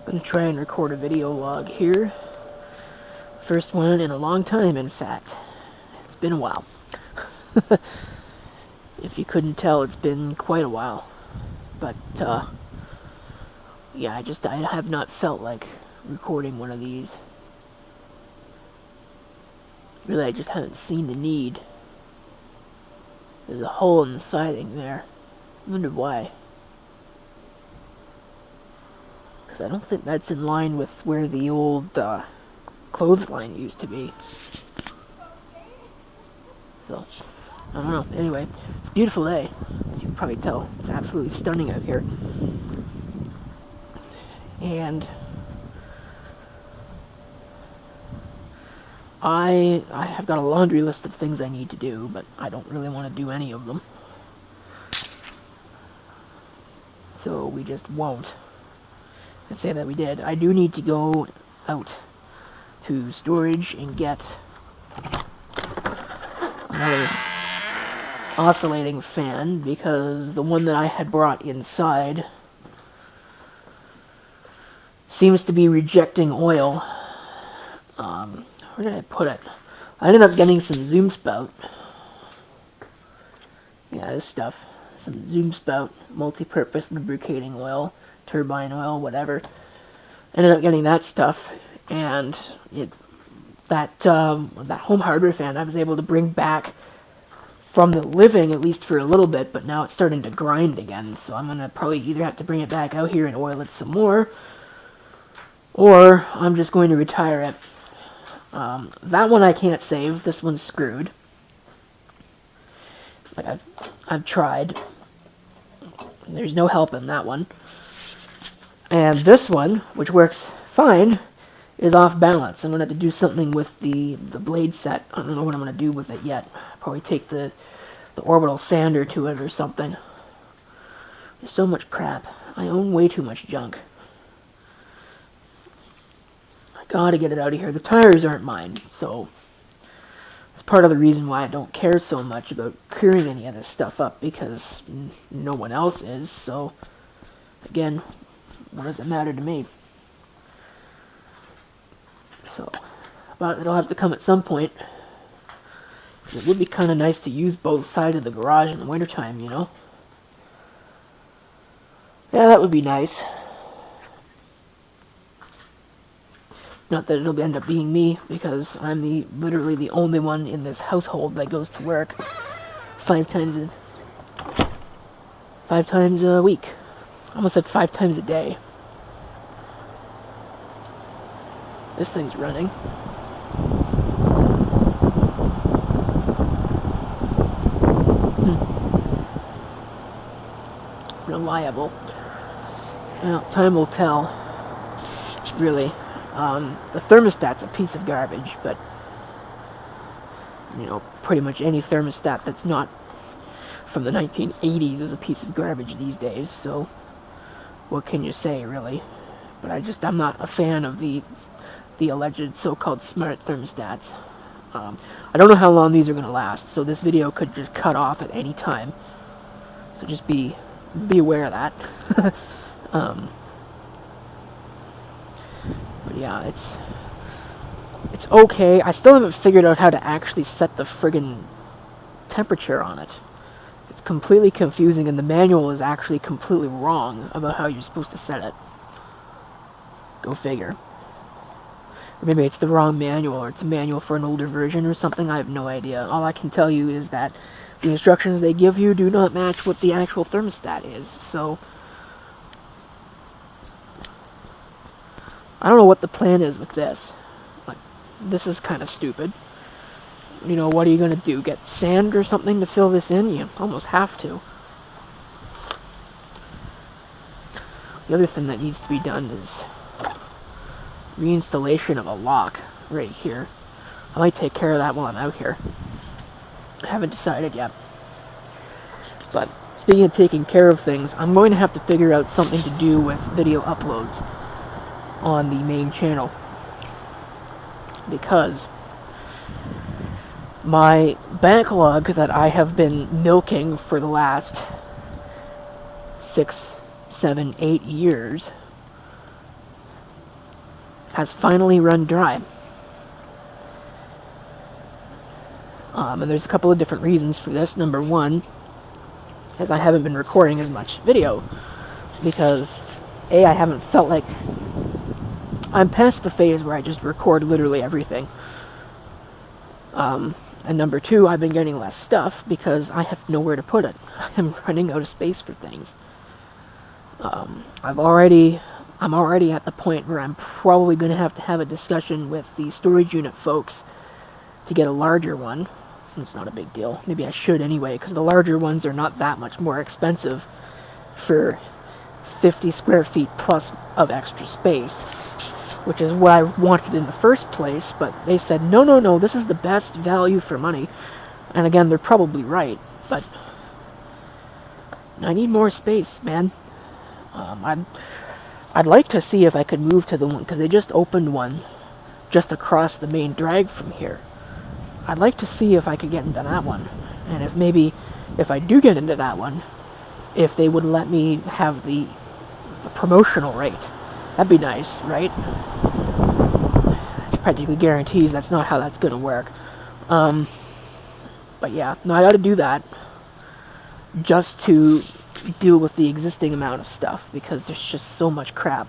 I'm gonna try and record a video log here. First one in a long time, in fact. It's been a while. If you couldn't tell, it's been quite a while. But, yeah, I have not felt like recording one of these. Really, I just haven't seen the need. There's a hole in the siding there. I wonder why. Because I don't think that's in line with where the old clothesline used to be. So, I don't know. Anyway, it's a beautiful day. As you can probably tell, it's absolutely stunning out here. And I have got a laundry list of things I need to do, but I don't really want to do any of them. So we just won't. Let's say that we did. I do need to go out to storage and get another oscillating fan, because the one that I had brought inside seems to be rejecting oil. Where did I put it? I ended up getting some Zoom Spout. Yeah, this stuff. Some Zoom Spout multi-purpose lubricating oil, turbine oil, whatever. Ended up getting that stuff, and that home hardware fan I was able to bring back from the living, at least for a little bit, but now it's starting to grind again, so I'm going to probably either have to bring it back out here and oil it some more, or I'm just going to retire it. That one I can't save. This one's screwed. Like, I've tried. There's no help in that one. And this one, which works fine, is off balance. I'm going to have to do something with the blade set. I don't know what I'm going to do with it yet. Probably take the orbital sander to it or something. There's so much crap. I own way too much junk. I gotta get it out of here. The tires aren't mine, so it's part of the reason why I don't care so much about clearing any of this stuff up, because no one else is, so again, what does it matter to me? So, but it'll have to come at some point. It would be kind of nice to use both sides of the garage in the wintertime, you know? Yeah, that would be nice. Not that it'll end up being me, because I'm literally the only one in this household that goes to work 5 times a week. I almost said 5 times a day. This thing's running. Reliable. Well, time will tell, really. The thermostat's a piece of garbage, but, you know, pretty much any thermostat that's not from the 1980s is a piece of garbage these days, so what can you say, really? But I'm not a fan of the alleged so-called smart thermostats. I don't know how long these are going to last, so this video could just cut off at any time, so just be aware of that. But yeah, it's okay. I still haven't figured out how to actually set the friggin' temperature on it. It's completely confusing, and the manual is actually completely wrong about how you're supposed to set it. Go figure. Or maybe it's the wrong manual, or it's a manual for an older version or something. I have no idea. All I can tell you is that the instructions they give you do not match what the actual thermostat is, so I don't know what the plan is with this. Like, this is kind of stupid. You know, what are you going to do? Get sand or something to fill this in? You almost have to. The other thing that needs to be done is reinstallation of a lock right here. I might take care of that while I'm out here. I haven't decided yet. But speaking of taking care of things, I'm going to have to figure out something to do with video uploads on the main channel, because my backlog that I have been milking for the last 6, 7, 8 years has finally run dry. And there's a couple of different reasons for this. Number one, is I haven't been recording as much video, because A, I haven't felt like... I'm past the phase where I just record literally everything. And number two, I've been getting less stuff because I have nowhere to put it. I'm running out of space for things. I'm already at the point where I'm probably going to have a discussion with the storage unit folks to get a larger one. It's not a big deal. Maybe I should anyway, because the larger ones are not that much more expensive for 50 square feet plus of extra space, which is what I wanted in the first place, but they said, no, this is the best value for money. And again, they're probably right, but I need more space, man. I'd like to see if I could move to the one, because they just opened one just across the main drag from here. I'd like to see if I could get into that one, and if I do get into that one, if they would let me have the promotional rate. That'd be nice, right? It practically guarantees that's not how that's gonna work. But yeah, no, I gotta do that just to deal with the existing amount of stuff, because there's just so much crap.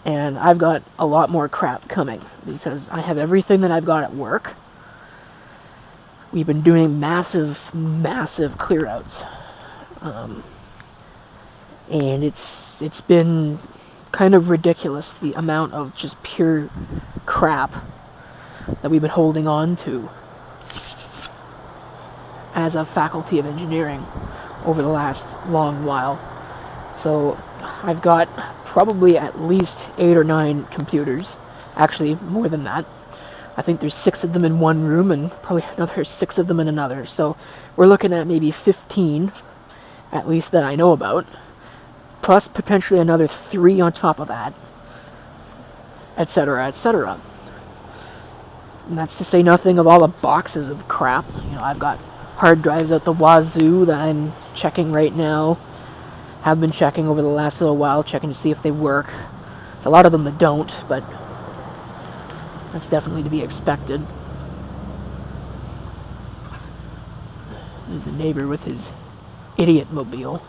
And I've got a lot more crap coming, because I have everything that I've got at work. We've been doing massive clear outs. And it's been kind of ridiculous, the amount of just pure crap that we've been holding on to as a faculty of engineering over the last long while. So I've got probably at least 8 or 9 computers, actually more than that. I think there's 6 of them in one room and probably another 6 of them in another. So we're looking at maybe 15, at least, that I know about, plus potentially another 3 on top of that, etc., etc. And that's to say nothing of all the boxes of crap. You know, I've got hard drives out the wazoo that I'm checking right now. Have been checking over the last little while, checking to see if they work. There's a lot of them that don't, but that's definitely to be expected. There's the neighbor with his idiot mobile.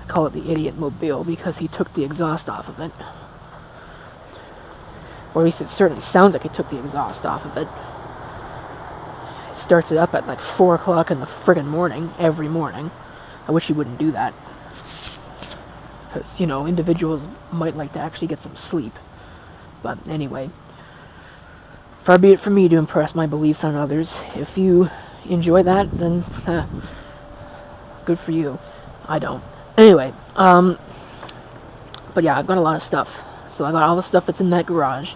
I call it the idiot mobile because he took the exhaust off of it. Or at least it certainly sounds like he took the exhaust off of it. He starts it up at like 4 o'clock in the friggin' morning, every morning. I wish he wouldn't do that. Because, you know, individuals might like to actually get some sleep. But anyway, far be it from me to impress my beliefs on others. If you enjoy that, then good for you. I don't. Anyway, but yeah, I've got a lot of stuff. So I got all the stuff that's in that garage.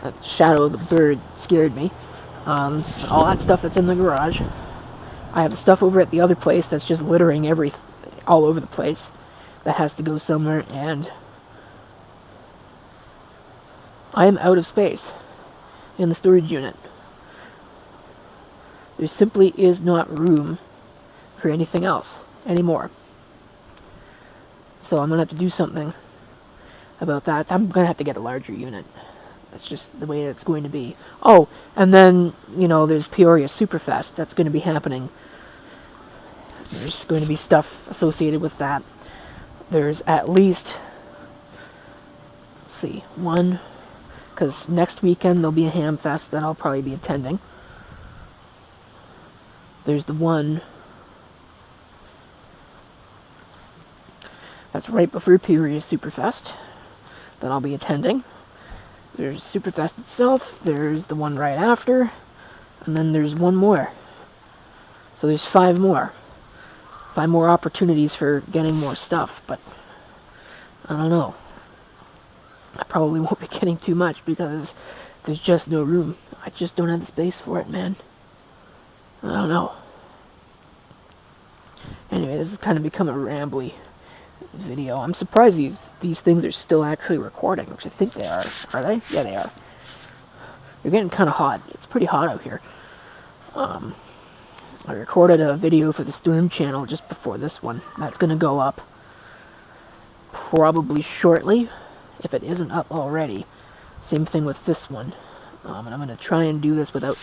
That shadow of the bird scared me. All that stuff that's in the garage. I have the stuff over at the other place that's just littering all over the place. That has to go somewhere, and I am out of space in the storage unit. There simply is not room for anything else anymore. So I'm going to have to do something about that. I'm going to have to get a larger unit. That's just the way it's going to be. Oh, and then, you know, there's Peoria Superfest. That's going to be happening. There's going to be stuff associated with that. There's at least, let's see, one, because next weekend there'll be a ham fest that I'll probably be attending. There's the one that's right before Peoria Superfest that I'll be attending. There's Superfest itself, there's the one right after, and then there's one more. So there's 5 more. 5 more opportunities for getting more stuff, but I don't know. I probably won't be getting too much because there's just no room. I just don't have the space for it, man. I don't know. Anyway, this has kind of become a rambly video. I'm surprised these things are still actually recording, which I think they are. Are they? Yeah, they are. They're getting kind of hot. It's pretty hot out here. I recorded a video for the Storm channel just before this one. That's going to go up probably shortly. if it isn't up already. Same thing with this one. And I'm going to try and do this without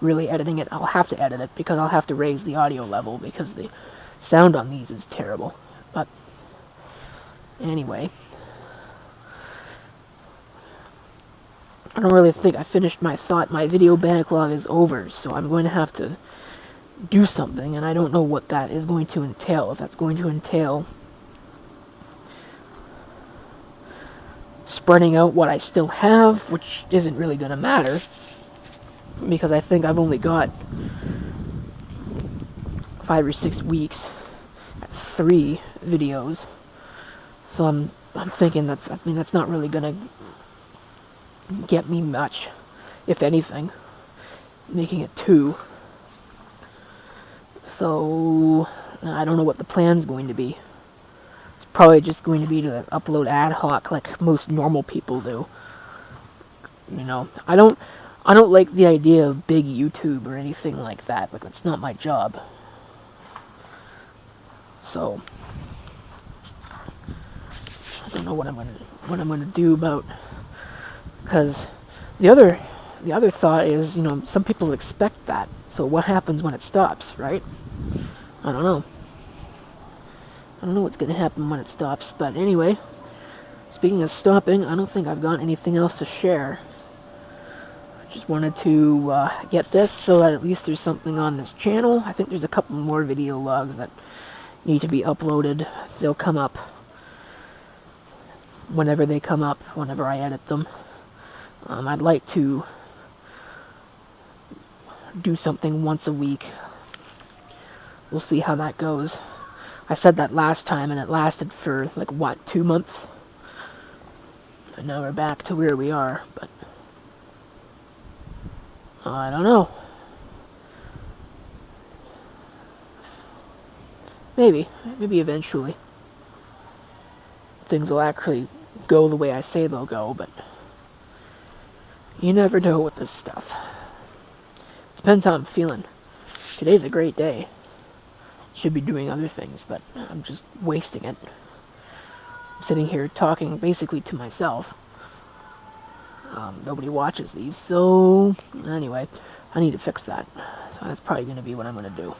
really editing it. I'll have to edit it because I'll have to raise the audio level because the sound on these is terrible. But anyway, I don't really think I finished my thought. My video backlog is over, so I'm going to have to do something, and I don't know what that is going to entail. If that's going to entail spreading out what I still have, which isn't really going to matter, because I think I've only got 5 or 6 weeks at 3 videos. So I'm thinking that's not really going to get me much, if anything, making it 2. So I don't know what the plan's going to be. It's probably just going to be to upload ad hoc like most normal people do. You know, I don't like the idea of big YouTube or anything like that, but that's not my job. So I don't know what I'm gonna do about, because the other thought is, you know, some people expect that. So what happens when it stops, right? I don't know. I don't know what's gonna happen when it stops, but anyway, speaking of stopping, I don't think I've got anything else to share. Just wanted to get this so that at least there's something on this channel. I think there's a couple more video logs that need to be uploaded. They'll come up whenever they come up, whenever I edit them. I'd like to do something once a week. We'll see how that goes. I said that last time and it lasted for like what, 2 months? And now we're back to where we are, but I don't know. Maybe eventually things will actually go the way I say they'll go, but you never know with this stuff. Depends how I'm feeling. Today's a great day. Should be doing other things, but I'm just wasting it. I'm sitting here talking basically to myself. Nobody watches these, so anyway, I need to fix that. So that's probably going to be what I'm going to do.